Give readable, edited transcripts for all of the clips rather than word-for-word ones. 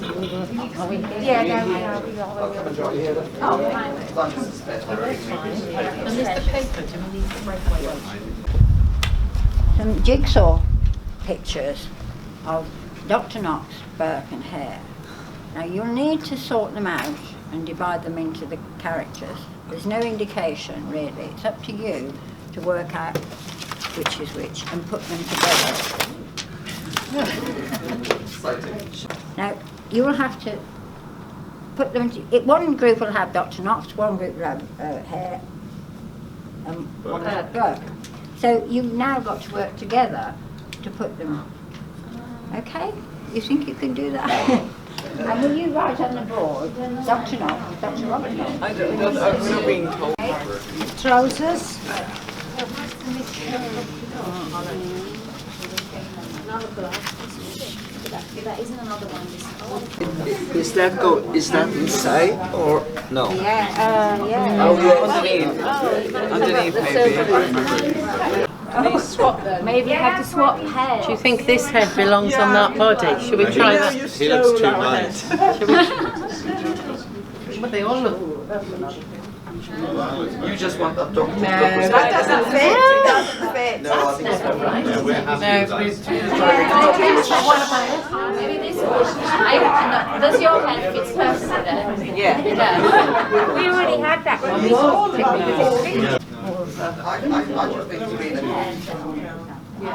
Yeah, no, oh, fine. And there's the paper, do we need to break away? Some jigsaw pictures of Dr Knox, Burke and Hare. Now you'll need to sort them out and divide them into the characters. There's no indication really, it's up to you to work out which is which and put them together. Now you will have to put them, one group will have Dr Knox, one group will have Hare, and one will have Burke. So you've now got to work together to put them. Okay? You think you can do that? And will you write on the board, Dr Knox, Dr Robert Knox? I'm not being told. Trousers. Is that inside or no? Yeah, yeah. Oh, underneath maybe. They swap them. Maybe you have to swap heads. Do you think this head belongs on that body? Should we try that? He looks too nice. But they all look. You just want that doctor. That doesn't fit. It doesn't fit. No, I think it's Yeah, we're happy with that. Maybe this one. Does your head fit perfectly there? Yeah. It does. We already had that one. We swapped it because it's We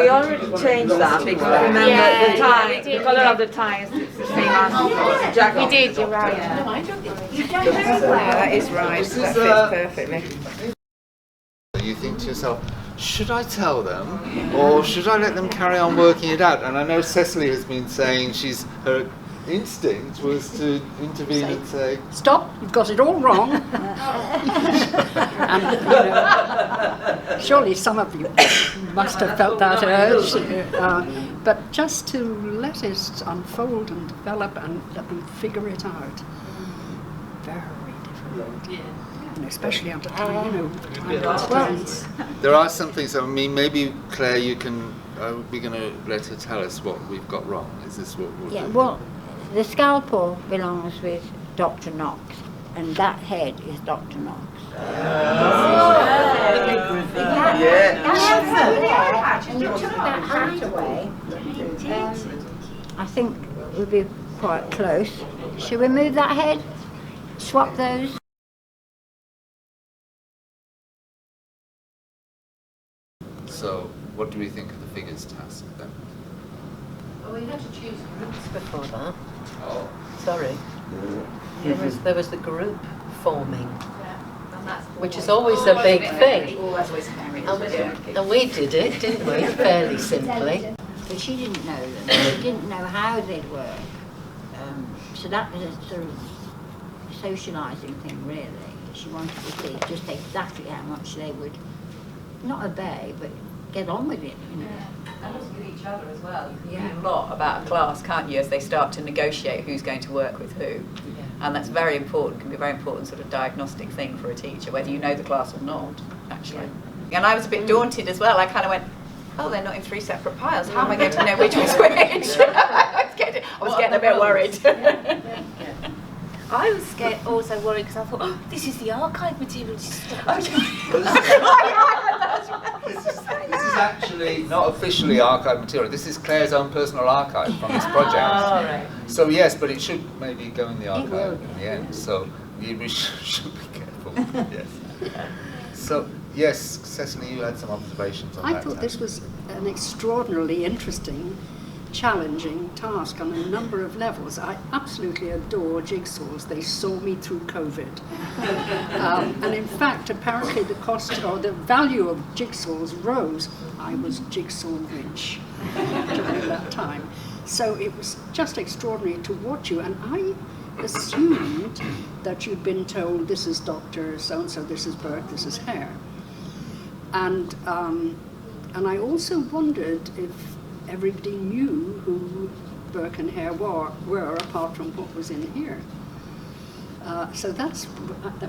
already changed that because remember the tie, the colour of the tie is the same as jacket. We did, you're right. That is right. That fits perfectly. You think to yourself, should I tell them or should I let them carry on working it out? And I know Cecily has been saying her instinct was to intervene and say, stop, you've got it all wrong. And, surely some of you must have felt that urge, but just to let it unfold and develop and let them figure it out. Very difficult. And especially under time, there are some things, I mean, maybe Claire, you can, we're going to let her tell us what we've got wrong. Is this what we'll do? Well, the scalpel belongs with Dr Knox, and that head is Dr Knox. And you took that hat away. I think we'll be quite close. Should we move that head? Swap those? So, what do we think of the figures task then? Well, we had to choose groups before that. Oh. Sorry. There was the group forming, which is always a big thing. And we did it, didn't we? Fairly simply. But she didn't know them. She didn't know how they'd work. So that was a sort of socialising thing, really. She wanted to see just exactly how much they would not obey, but get on with it, you know. And also with each other as well. You can learn a lot about a class, can't you, as they start to negotiate who's going to work with who. And that's very important, can be a very important sort of diagnostic thing for a teacher, whether you know the class or not, actually. And I was a bit daunted as well. I kind of went, oh, they're not in 3 separate piles. How am I going to know which was which? I was getting a bit worried. I was scared, also worried, because I thought, oh, this is the archive material. This is actually not officially archive material. This is Claire's own personal archive from this project. Oh, right. So yes, but it should maybe go in the archive in the end. So we should be careful. Yes. So yes, Cecily, you had some observations on that. I thought this was an extraordinarily interesting, challenging task on a number of levels. I absolutely adore jigsaws. They saw me through COVID. And in fact, apparently the cost or the value of jigsaws rose. I was jigsaw rich during that time. So it was just extraordinary to watch you. And I assumed that you'd been told, this is Dr. So-and-so, this is Burke, this is Hare. And I also wondered if everybody knew who Burke and Hare were apart from what was in here. So that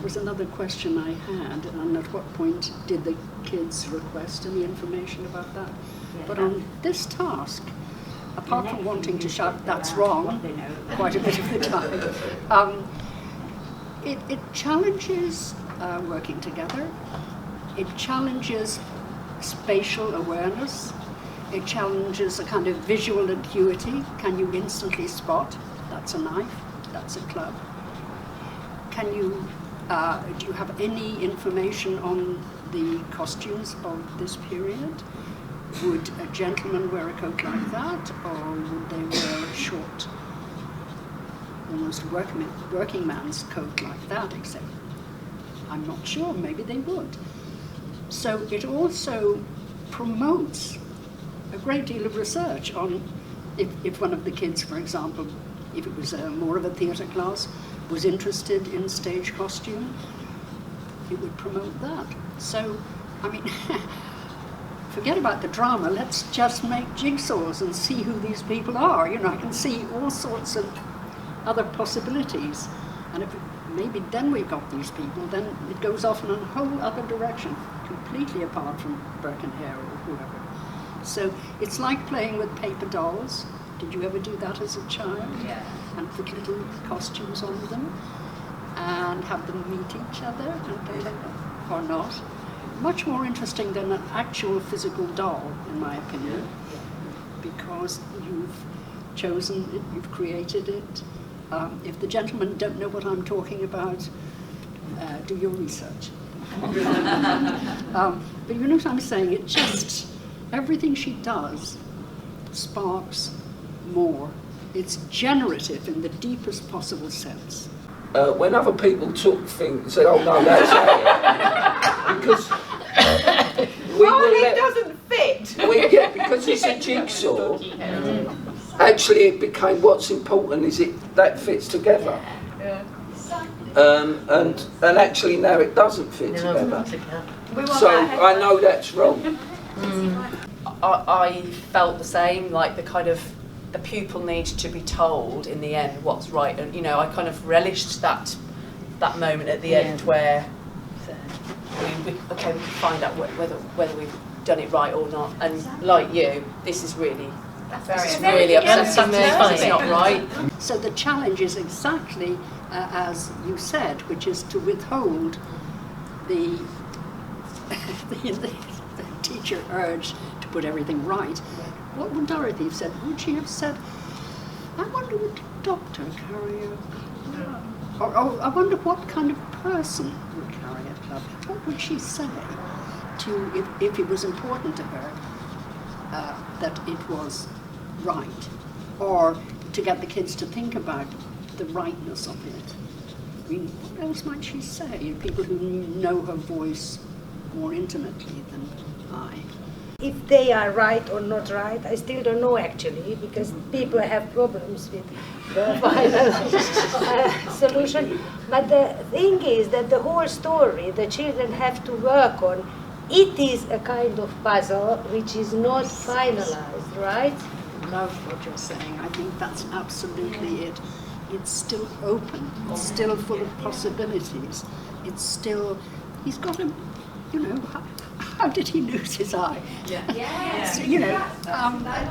was another question I had, and at what point did the kids request any information about that? Yeah. But on this task, apart from wanting to shout, "That's wrong," quite a bit of the time, it challenges working together. It challenges spatial awareness. It challenges a kind of visual acuity. Can you instantly spot, that's a knife, that's a club? Can you, do you have any information on the costumes of this period? Would a gentleman wear a coat like that, or would they wear a short, almost working man's coat like that, except I'm not sure, maybe they would. So it also promotes a great deal of research on if one of the kids, for example, if it was more of a theatre class, was interested in stage costume, it would promote that. So, I mean, forget about the drama, let's just make jigsaws and see who these people are. You know, I can see all sorts of other possibilities. And if maybe then we've got these people, then it goes off in a whole other direction, completely apart from Burke and Hare or whoever. So it's like playing with paper dolls. Did you ever do that as a child? Yeah. And put little costumes on them and have them meet each other or not. Much more interesting than an actual physical doll, in my opinion, because you've chosen it, you've created it. If the gentlemen don't know what I'm talking about, do your research. But you know what I'm saying? It just, everything she does sparks more. It's generative in the deepest possible sense. When other people took things, say, "Oh no, that's it," because it doesn't fit. Yeah, because it's a jigsaw. Actually, it became what's important is that fits together. Yeah. And actually now it doesn't fit together. So I know that's wrong. I felt the same, like the pupil needs to be told in the end what's right, and I kind of relished that moment at the end where we can find out whether we've done it right or not. And like you, this is really upsetting me. It's not right. So the challenge is exactly as you said, which is to withhold the teacher urge to put everything right. What would Dorothy have said? Would she have said, "I wonder would a doctor carry a club?" Or I wonder what kind of person would carry a club? What would she say to if it was important to her that it was right, or to get the kids to think about the rightness of it? I mean, what else might she say? People who know her voice more intimately than I. If they are right or not right, I still don't know actually, because people have problems with the final solution. But the thing is that the whole story the children have to work on, it is a kind of puzzle which is not finalized, right? I love what you're saying. I think that's absolutely it. It's still open. It's still full of possibilities. It's still, he's got a, how did he lose his eye? So,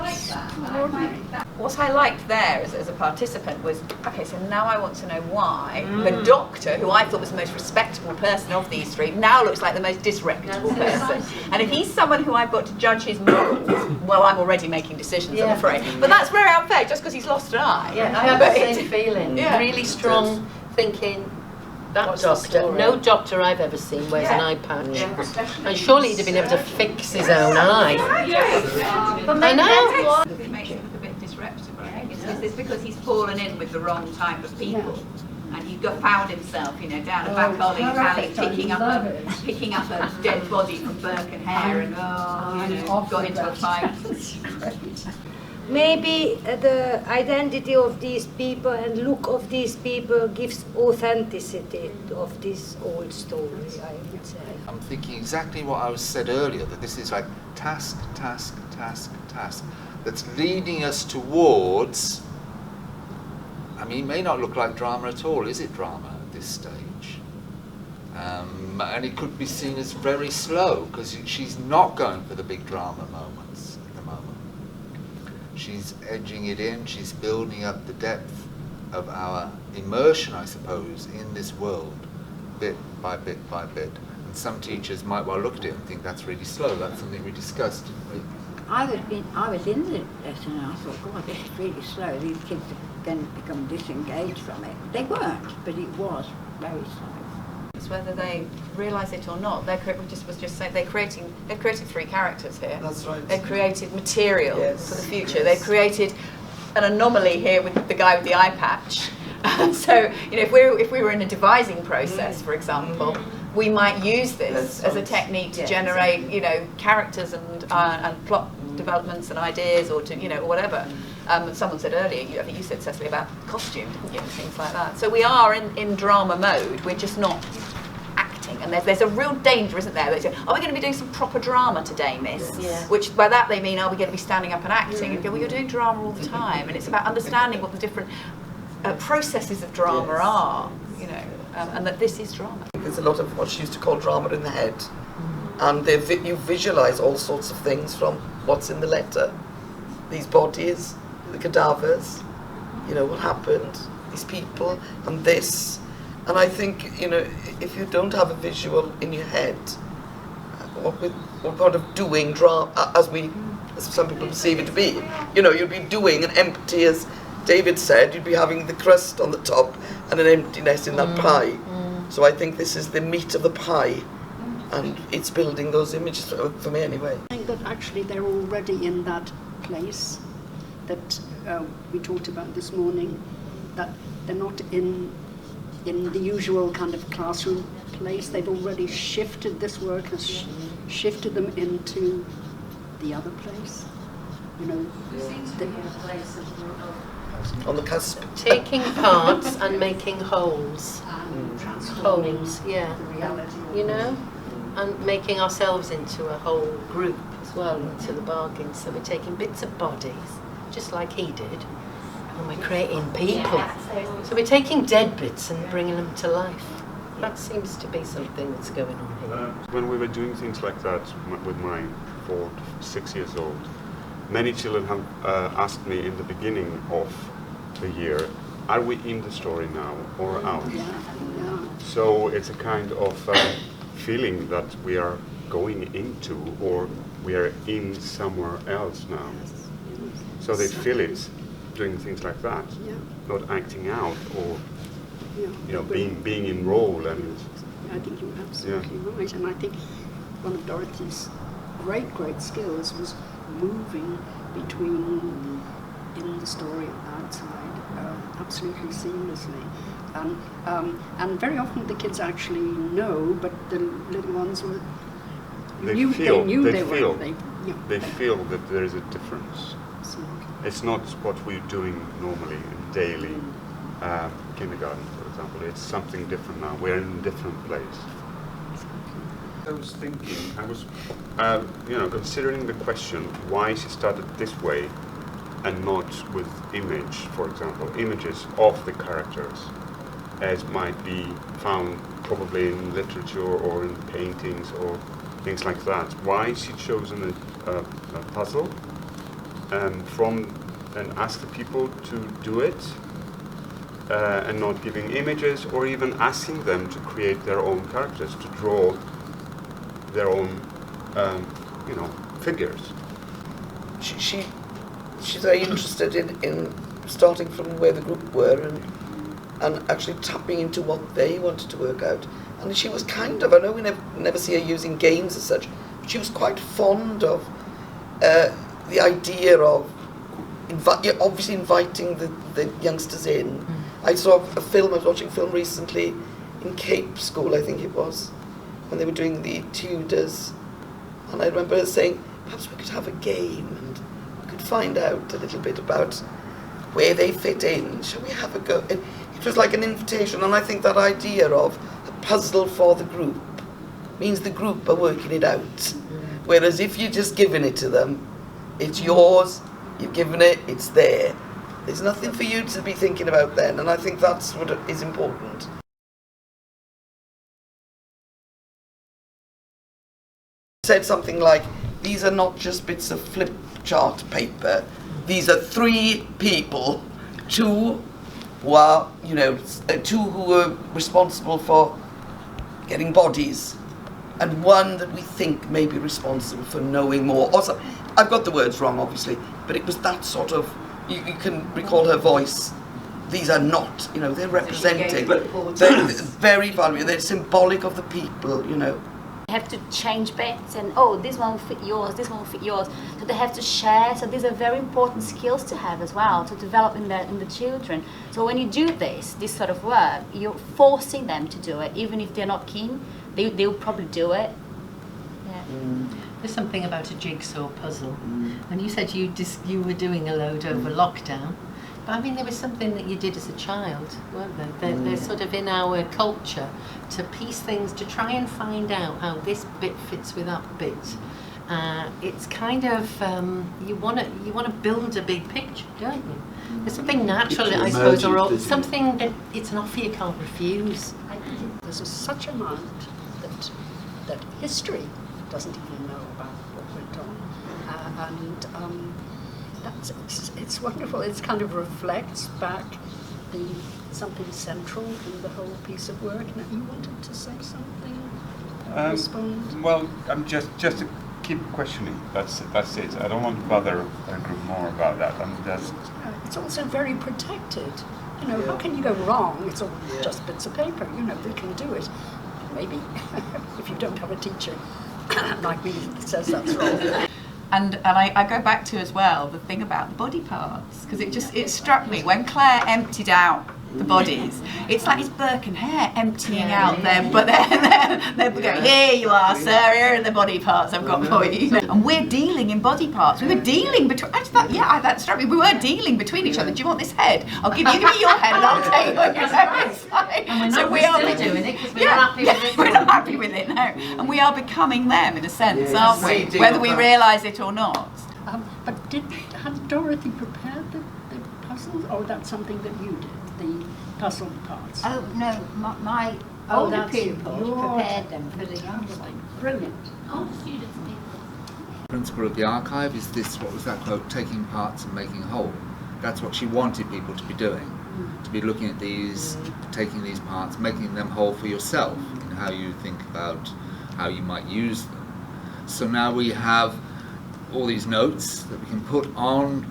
extraordinary. What I liked there as a participant was, okay, so now I want to know why the doctor, who I thought was the most respectable person of these three, now looks like the most disreputable person. And if he's someone who I've got to judge his morals, well, I'm already making decisions, I'm afraid. But that's very unfair, just because he's lost an eye. Yeah, I have the same feeling. Yeah. Really strong thinking. That doctor, no doctor I've ever seen wears an eye patch. And surely he'd have been able to fix his own eye. I know. It makes him look a bit disreputable, I think. It's because he's fallen in with the wrong type of people. And he found himself, down a back alley, picking up a dead body from Burke and Hare, and got into a fight. Maybe the identity of these people and look of these people gives authenticity of this old story, I would say. I'm thinking exactly what I said earlier, that this is like task, task, task, task, that's leading us towards, it may not look like drama at all. Is it drama at this stage? And it could be seen as very slow, because she's not going for the big drama moments at the moment. she's edging it in, she's building up the depth of our immersion, I suppose, in this world, bit by bit by bit. And some teachers might well look at it and think that's really slow, that's something we discussed, didn't we? I was in the lesson and I thought, God, this is really slow. These kids are going to become disengaged from it. They weren't, but it was very slow. It's whether they realise it or not. They've created 3 characters here. That's right. They've created material Yes. for the future. Yes. They've created an anomaly here with the guy with the eye patch. So, you know, if we were in a devising process, for example, we might use this as a technique to generate, you know, characters and plot developments and ideas, or to, you know, or whatever. Someone said earlier, I think you said, Cecily, about costume, didn't you, and things like that. So we are in drama mode. We're just not acting, and there's a real danger, isn't there? They say, are we going to be doing some proper drama today, miss? Yeah. Which by that they mean, are we going to be standing up and acting? And you go, well, you're doing drama all the time, and it's about understanding what the different processes of drama are, you know, and that this is drama. There's a lot of what she used to call drama in the head, and you visualise all sorts of things from what's in the letter, these bodies, the cadavers, you know, what happened, these people, and this. And I think, you know, if you don't have a visual in your head, what part of doing drama, as some people perceive it to be, you know, you'd be doing an empty, as David said, you'd be having the crust on the top and an emptiness in that pie. So I think this is the meat of the pie, and it's building those images, for me anyway. I think that actually they're already in that place that we talked about this morning, that they're not in the usual kind of classroom place. They've already shifted, this work has shifted them into the other place. You know, on the cusp. Taking parts and making wholes. Wholes, yeah. You know? And making ourselves into a whole group as well, into the bargain. So we're taking bits of bodies, just like he did, and we're creating people. So we're taking dead bits and bringing them to life. That seems to be something that's going on here. When we were doing things like that with my 4 to 6 years old, many children have asked me in the beginning of the year, are we in the story now or out? So it's a kind of feeling that we are going into, or we are in somewhere else now. So they feel it doing things like that, not acting out, or you know, being in role. And I think you're absolutely right, and I think one of Dorothy's great skills was moving between in the story and outside absolutely seamlessly. And very often the kids actually know, but the little ones were they feel that there is a difference. Absolutely. It's not what we're doing normally in daily kindergarten, for example. It's something different now. We're in a different place. I was thinking, you know, considering the question why she started this way and not with image, for example, images of the characters, as might be found probably in literature or in paintings or things like that. Why she chosen a puzzle and asked the people to do it, and not giving images, or even asking them to create their own characters, to draw their own, you know, figures. She's very interested in starting from where the group were and actually tapping into what they wanted to work out. And she was kind of, I know we never see her using games as such, but she was quite fond of the idea of obviously inviting the youngsters in. I saw a film, I was watching a film recently in Cape School, I think it was, when they were doing the Tudors, and I remember her saying, perhaps we could have a game and we could find out a little bit about where they fit in. Shall we have a go? And it was like an invitation, and I think that idea of a puzzle for the group means the group are working it out. Whereas if you're just giving it to them, it's yours, you've given it, it's there. There's nothing for you to be thinking about then, and I think that's what is important. Said something like, these are not just bits of flip chart paper, these are 3 people, 2 who are, you know, 2 who are responsible for getting bodies, and 1 that we think may be responsible for knowing more. Also, I've got the words wrong, obviously, but it was that sort of, you can recall her voice. These are not, you know, they're representing, they're very valuable, they're symbolic of the people, you know. They have to change bets and, oh, this one will fit yours, this one will fit yours. So they have to share. So these are very important skills to have as well, to develop in the children. So when you do this sort of work, you're forcing them to do it, even if they're not keen. They'll probably do it. Yeah. There's something about a jigsaw puzzle, and you said you were doing a load over lockdown. But I mean, there was something that you did as a child, weren't there? They're sort of in our culture to piece things, to try and find out how this bit fits with that bit. It's kind of you want to build a big picture, don't you? There's something natural, I suppose, or something that it's an offer you can't refuse. I think there's such amount that history doesn't even know about what went on, it's wonderful. It kind of reflects back something central in the whole piece of work. Now, you wanted to say something? Respond? Well, I'm just to keep questioning. That's it. I don't want to bother a group more about that. I'm just. It's also very protected. You know, how can you go wrong? It's all just bits of paper. You know, they can do it. Maybe if you don't have a teacher like me that says that's wrong. And I go back to as well the thing about the body parts, because it struck me when Claire emptied out the bodies. It's like it's Burke and Hare emptying out them, but they're going, here you are, sir, here are the body parts I've got for you. And we're dealing in body parts. We were dealing between. I just thought, that struck me. We were dealing between each other. Do you want this head? Give me your head, and I'll take your head. So we are doing it because we're not happy with it. We're not happy with it now, and we are becoming them in a sense, aren't we? Whether we realise it or not. But had Dorothy prepared the puzzles, or that's something that you did? The puzzle parts? Oh no, my older pupils prepared them for the young ones. Brilliant. All students did. Principle of the archive is this, what was that quote, taking parts and making whole. That's what she wanted people to be doing, to be looking at these, taking these parts, making them whole for yourself in how you think about how you might use them. So now we have all these notes that we can put on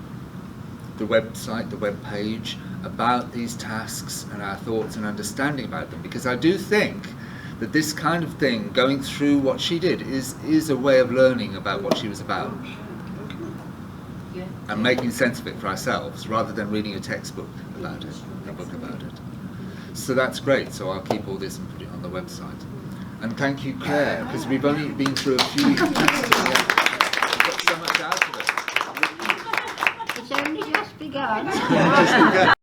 the website, the web page, about these tasks and our thoughts and understanding about them, because I do think that this kind of thing, going through what she did, is a way of learning about what she was about and making sense of it for ourselves rather than reading a textbook about it, a book about it. So that's great, so I'll keep all this and put it on the website. And thank you, Claire, because we've only been through a few we've got so much out of it. It's only just begun. Just begun.